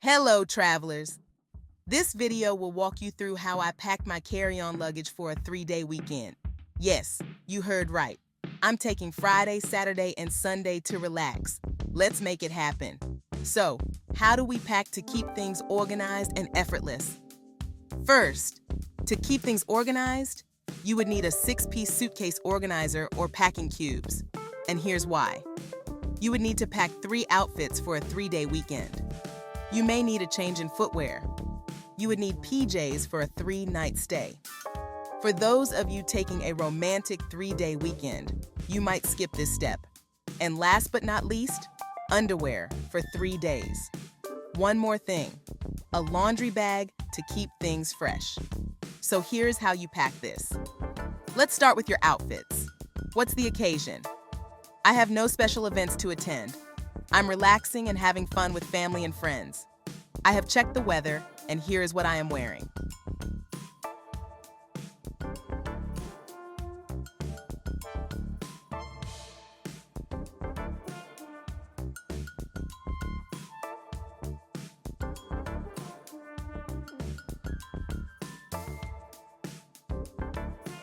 Hello, travelers. This video will walk you through how I packed my carry-on luggage for a 3-day weekend. Yes, you heard right. I'm taking Friday, Saturday, and Sunday to relax. Let's make it happen. So, how do we pack to keep things organized and effortless? First, to keep things organized, you would need a 6-piece suitcase organizer or packing cubes. And here's why. You would need to pack 3 outfits for a 3-day weekend. You may need a change in footwear. You would need PJs for a 3-night stay. For those of you taking a romantic 3-day weekend, you might skip this step. And last but not least, underwear for 3 days. One more thing, a laundry bag to keep things fresh. So here's how you pack this. Let's start with your outfits. What's the occasion? I have no special events to attend. I'm relaxing and having fun with family and friends. I have checked the weather, and here is what I am wearing.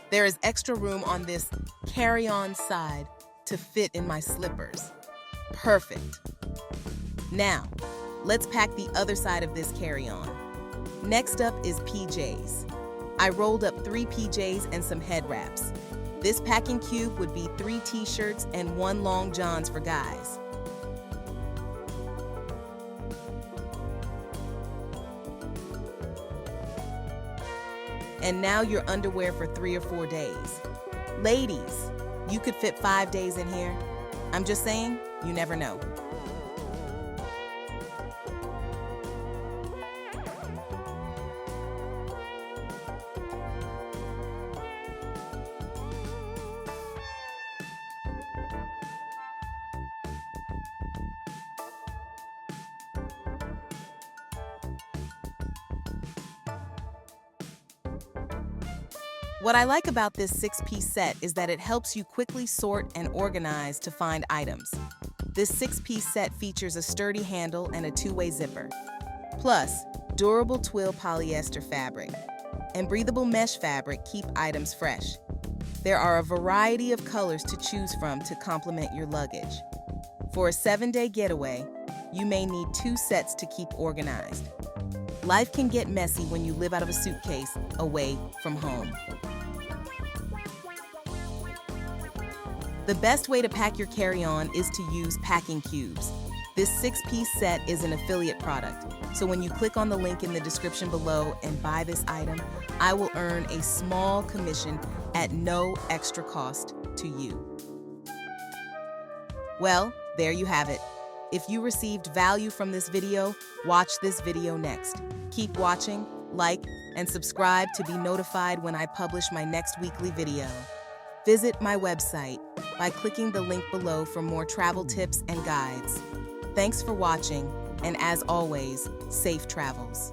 There is extra room on this carry-on side to fit in my slippers. Perfect. Now, let's pack the other side of this carry-on. Next up is PJs. I rolled up 3 PJs and some head wraps. This packing cube would be 3 t-shirts and 1 long johns for guys. And now your underwear for 3 or 4 days. Ladies, you could fit 5 days in here. I'm just saying, you never know. What I like about this 6-piece set is that it helps you quickly sort and organize to find items. This 6-piece set features a sturdy handle and a 2-way zipper. Plus, durable twill polyester fabric and breathable mesh fabric keep items fresh. There are a variety of colors to choose from to complement your luggage. For a 7-day getaway, you may need 2 sets to keep organized. Life can get messy when you live out of a suitcase away from home. The best way to pack your carry-on is to use packing cubes. This 6-piece set is an affiliate product, so when you click on the link in the description below and buy this item, I will earn a small commission at no extra cost to you. Well, there you have it. If you received value from this video, watch this video next. Keep watching, like, and subscribe to be notified when I publish my next weekly video. Visit my website by clicking the link below for more travel tips and guides. Thanks for watching, and as always, safe travels.